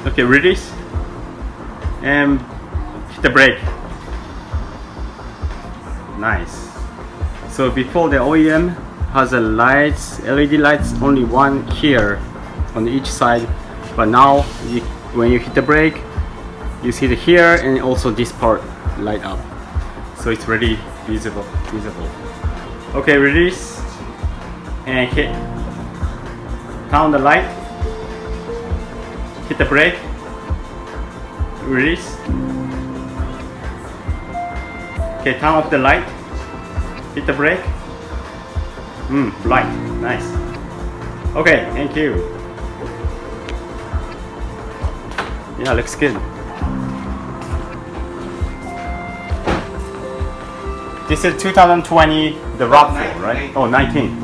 Okay, release and hit the brake. Nice. So before the OEM has a lights, LED lights, only one here on each side, but now when you hit the brake, you see the here and also this part light up. So it's really visible. Okay, release and hit. Turn the light. Hit the brake. Release. Okay, turn off the light. Hit the brake. Light. Nice. Okay, thank you. Yeah, looks good. This is 2020, the Rav4, right? Oh, 19.